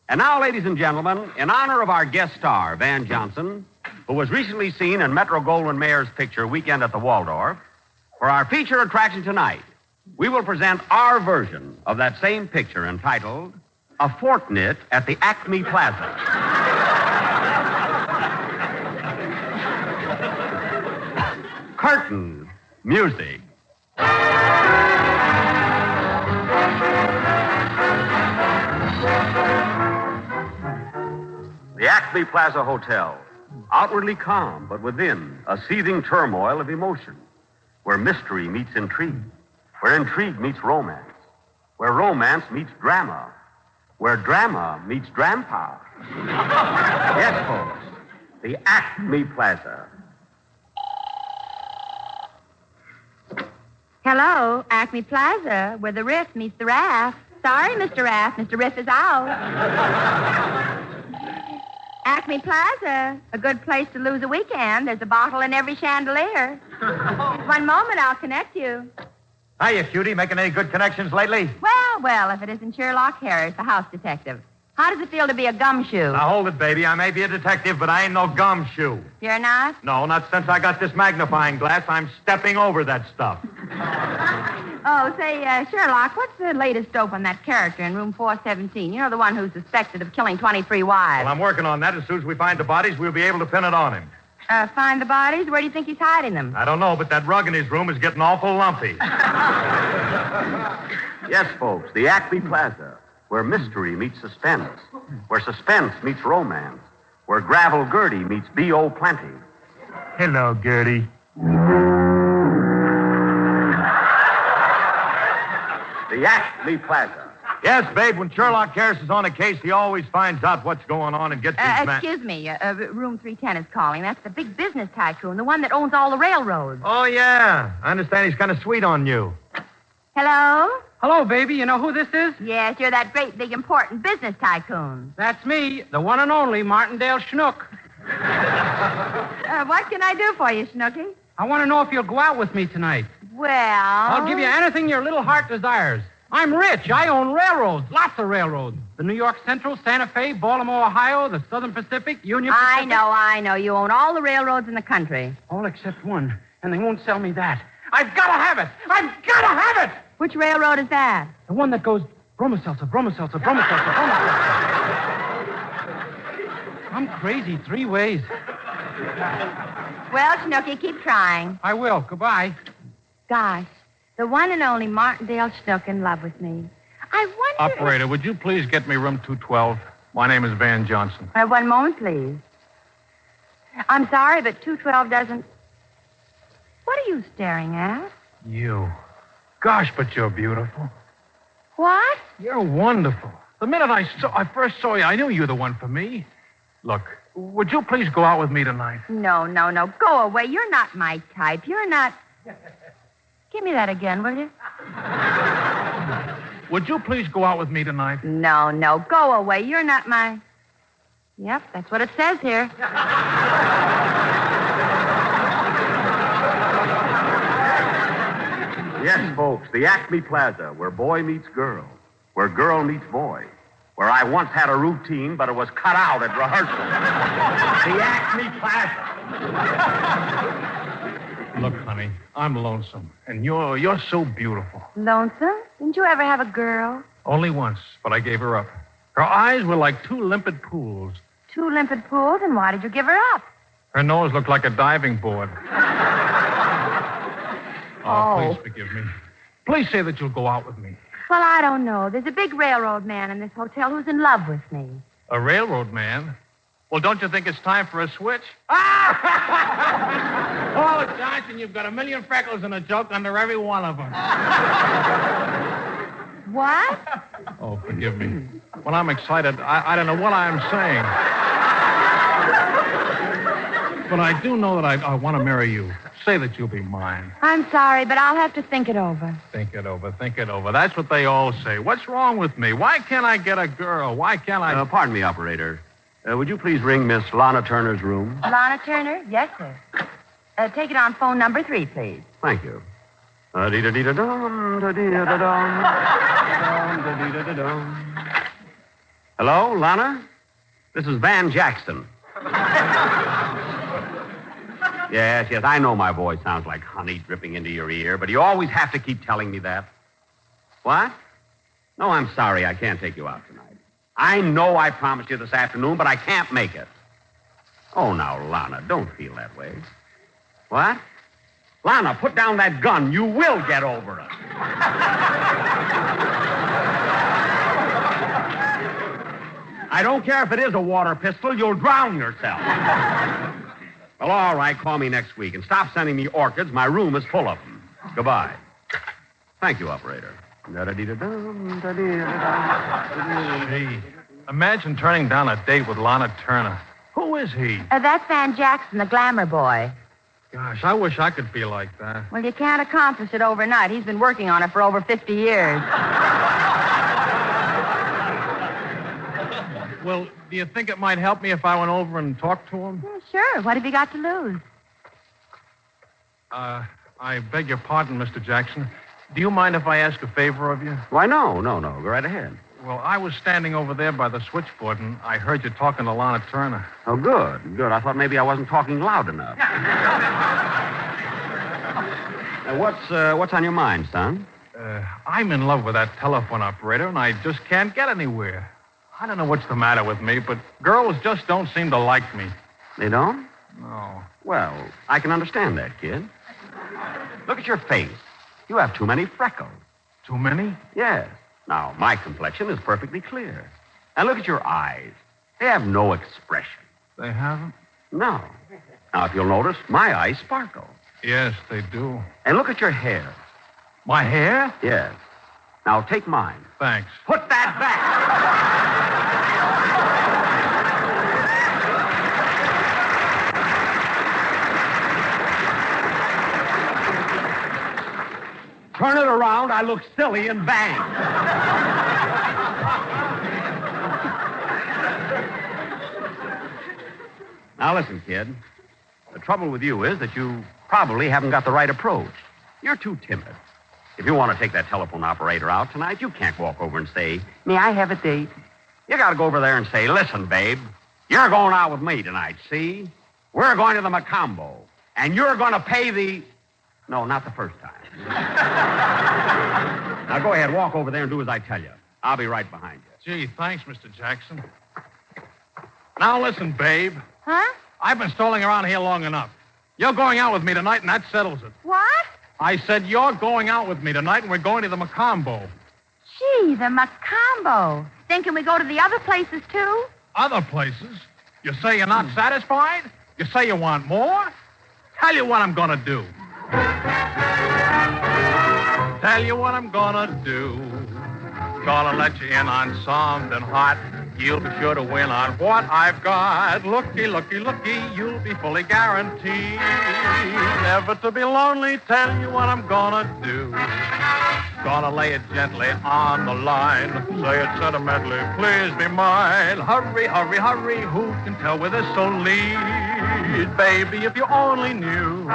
And now, ladies and gentlemen, in honor of our guest star, Van Johnson, who was recently seen in Metro-Goldwyn-Mayer's picture Weekend at the Waldorf, for our feature attraction tonight, we will present our version of that same picture entitled A Fortnight at the Acme Plaza. Curtain music. The Acme Plaza Hotel, outwardly calm, but within a seething turmoil of emotion, where mystery meets intrigue, where intrigue meets romance, where romance meets drama, where drama meets grandpa. Yes, folks, the Acme Plaza. Hello, Acme Plaza, where the Riff meets the Raff. Sorry, Mr. Raff. Mr. Riff is out. Acme Plaza, a good place to lose a weekend. There's a bottle in every chandelier. One moment, I'll connect you. Hiya, cutie. Making any good connections lately? Well, if it isn't Sherlock Harris, the house detective. How does it feel to be a gumshoe? Now, hold it, baby. I may be a detective, but I ain't no gumshoe. You're not? No, not since I got this magnifying glass. I'm stepping over that stuff. Oh, say, Sherlock, what's the latest dope on that character in room 417? You know, the one who's suspected of killing 23 wives. Well, I'm working on that. As soon as we find the bodies, we'll be able to pin it on him. Find the bodies? Where do you think he's hiding them? I don't know, but that rug in his room is getting awful lumpy. Yes, folks, the Acme Plaza, where mystery meets suspense, where suspense meets romance, where Gravel Gertie meets B.O. Plenty. Hello, Gertie. The Acme Plaza. Yes, babe, when Sherlock Harris is on a case, he always finds out what's going on and gets his Excuse me, room 310 is calling. That's the big business tycoon, the one that owns all the railroads. Oh, yeah. I understand he's kind of sweet on you. Hello? Hello, baby. You know who this is? Yes, you're that great, big, important business tycoon. That's me, the one and only Martindale Schnook. What can I do for you, Snooky? I want to know if you'll go out with me tonight. Well... I'll give you anything your little heart desires. I'm rich. I own railroads, lots of railroads. The New York Central, Santa Fe, Baltimore, Ohio, the Southern Pacific, Union Pacific. I know. You own all the railroads in the country. All except one, and they won't sell me that. I've got to have it. I've got to have it. Which railroad is that? The one that goes Bromoseltzer. I'm crazy 3 ways. Well, Snooky, keep trying. I will. Goodbye. Gosh, the one and only Martindale Schnook in love with me. I wonder... Operator, would you please get me room 212? My name is Van Johnson. One moment, please. I'm sorry, but 212 doesn't... What are you staring at? You. Gosh, but you're beautiful. What? You're wonderful. The minute I first saw you, I knew you were the one for me. Look, would you please go out with me tonight? No. Go away. You're not my type. You're not... Give me that again, will you? Would you please go out with me tonight? No. Go away. You're not my... Yep, that's what it says here. Yes, folks, the Acme Plaza, where boy meets girl, where girl meets boy, where I once had a routine, but it was cut out at rehearsal. The Acme Plaza. Look, honey, I'm lonesome, and you're so beautiful. Lonesome? Didn't you ever have a girl? Only once, but I gave her up. Her eyes were like 2 limpid pools. 2 limpid pools, and why did you give her up? Her nose looked like a diving board. Oh. Please forgive me. Please say that you'll go out with me. Well, I don't know. There's a big railroad man in this hotel who's in love with me. A railroad man? Well, don't you think it's time for a switch? Oh, Johnson, you've got a million freckles and a joke under every one of them. What? Oh, forgive me. When I'm excited, I don't know what I'm saying. But I do know that I want to marry you. Say that you'll be mine. I'm sorry, but I'll have to think it over. Think it over. That's what they all say. What's wrong with me? Why can't I get a girl? Why can't I... Pardon me, operator. Would you please ring Miss Lana Turner's room? Lana Turner? Yes, sir. Take it on phone number 3, please. Thank you. Da-dee-da-dee-da-dum, da-dee-da-da-dum, da-dee-da-da-dum. Hello, Lana? This is Van Jackson. Yes, I know my voice sounds like honey dripping into your ear, but you always have to keep telling me that. What? No, I'm sorry. I can't take you out tonight. I know I promised you this afternoon, but I can't make it. Oh, now, Lana, don't feel that way. What? Lana, put down that gun. You will get over it. I don't care if it is a water pistol. You'll drown yourself. Well, all right. Call me next week. And stop sending me orchids. My room is full of them. Goodbye. Thank you, operator. Gee, imagine turning down a date with Lana Turner. Who is he? That's Van Jackson, the glamour boy. Gosh, I wish I could be like that. Well, you can't accomplish it overnight. He's been working on it for over 50 years. Well, do you think it might help me if I went over and talked to him? Sure. What have you got to lose? I beg your pardon, Mr. Jackson. Do you mind if I ask a favor of you? Why, no. Go right ahead. Well, I was standing over there by the switchboard, and I heard you talking to Lana Turner. Oh, good. I thought maybe I wasn't talking loud enough. What's on your mind, son? I'm in love with that telephone operator, and I just can't get anywhere. I don't know what's the matter with me, but girls just don't seem to like me. They don't? No. Well, I can understand that, kid. Look at your face. You have too many freckles. Too many? Yes. Now, my complexion is perfectly clear. And look at your eyes. They have no expression. They haven't? No. Now, if you'll notice, my eyes sparkle. Yes, they do. And look at your hair. My hair? Yes. Now, take mine. Thanks. Put that back! Turn it around, I look silly and bang. Now listen, kid. The trouble with you is that you probably haven't got the right approach. You're too timid. If you want to take that telephone operator out tonight, you can't walk over and say, "May I have a date?" You got to go over there and say, "Listen, babe, you're going out with me tonight, see? We're going to the Macombo, and you're going to pay the..." No, not the first time. Now, go ahead. Walk over there and do as I tell you. I'll be right behind you. Gee, thanks, Mr. Jackson. Now, listen, babe. Huh? I've been stalling around here long enough. You're going out with me tonight, and that settles it. What? I said you're going out with me tonight, and we're going to the Macombo. Gee, the Macombo. Then can we go to the other places, too? Other places? You say you're not satisfied? You say you want more? Tell you what I'm going to do. Tell you what I'm gonna do. Gonna let you in on something hot. You'll be sure to win on what I've got. Looky, you'll be fully guaranteed never to be lonely. Tell you what I'm gonna do. Gonna lay it gently on the line. Say it sentimentally, please be mine. Hurry, who can tell where this will lead? Baby, if you only knew.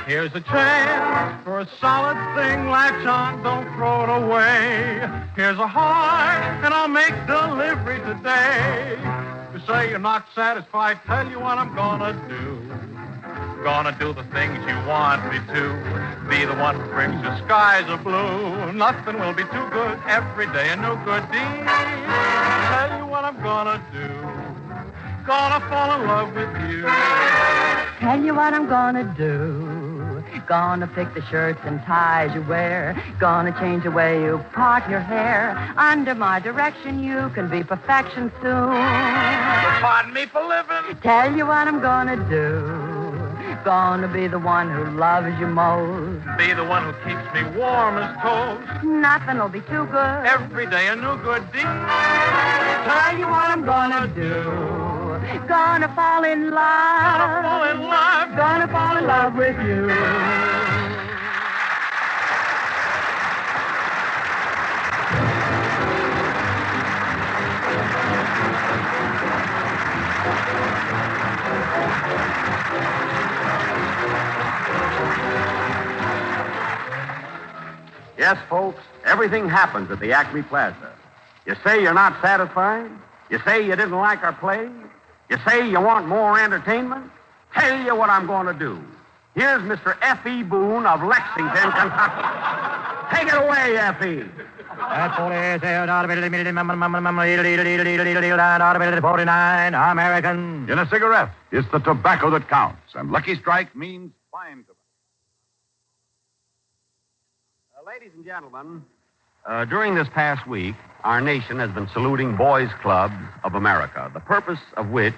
Here's a chance for a solid thing. Latch on, don't throw it away. Here's a heart, and I'll make delivery today. You say you're not satisfied, tell you what I'm gonna do. Gonna do the things you want me to. Be the one who brings your skies are blue. Nothing will be too good every day, and no good deed. Tell you what I'm gonna do. Gonna fall in love with you. Tell you what I'm gonna do. Gonna pick the shirts and ties you wear. Gonna change the way you part your hair. Under my direction, you can be perfection soon. Pardon me for living. Tell you what I'm gonna do. Gonna be the one who loves you most. Be the one who keeps me warm as toast. Nothing'll be too good. Every day a new good deed. Tell you what I'm gonna do. Gonna fall in love. Gonna fall in love. Gonna fall in love with you. Yes, folks, everything happens at the Acme Plaza. You say you're not satisfied? You say you didn't like our play? You say you want more entertainment? Tell you what I'm going to do. Here's Mr. F.E. Boone of Lexington, Kentucky. Take it away, F.E. At 49 American. In a cigarette, it's the tobacco that counts, and Lucky Strike means fine tobacco. Ladies and gentlemen, during this past week, our nation has been saluting Boys Clubs of America, the purpose of which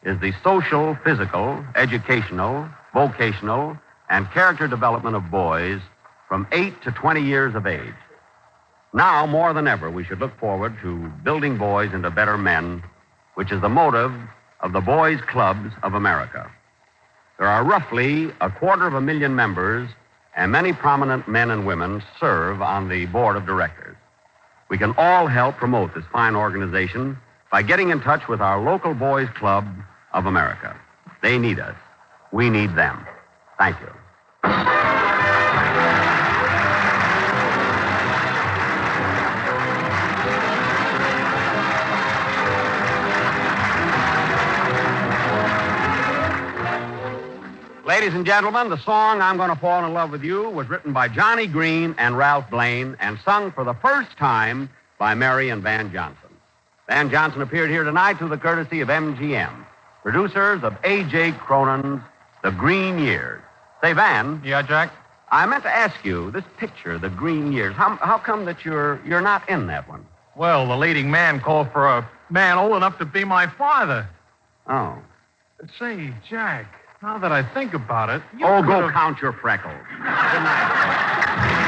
is the social, physical, educational, vocational, and character development of boys from 8 to 20 years of age. Now, more than ever, we should look forward to building boys into better men, which is the motive of the Boys Clubs of America. There are roughly 250,000 members, and many prominent men and women serve on the board of directors. We can all help promote this fine organization by getting in touch with our local Boys Club of America. They need us. We need them. Thank you. Ladies and gentlemen, the song I'm Going to Fall in Love with You was written by Johnny Green and Ralph Blaine and sung for the first time by Mary and Van Johnson. Van Johnson appeared here tonight through the courtesy of MGM, producers of A.J. Cronin's The Green Years. Say, Van. Yeah, Jack? I meant to ask you, this picture, The Green Years, how come that you're not in that one? Well, the leading man called for a man old enough to be my father. Oh. Say, Jack, now that I think about it... Go count your freckles. Good night.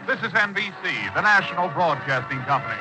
This is NBC, the national broadcasting company.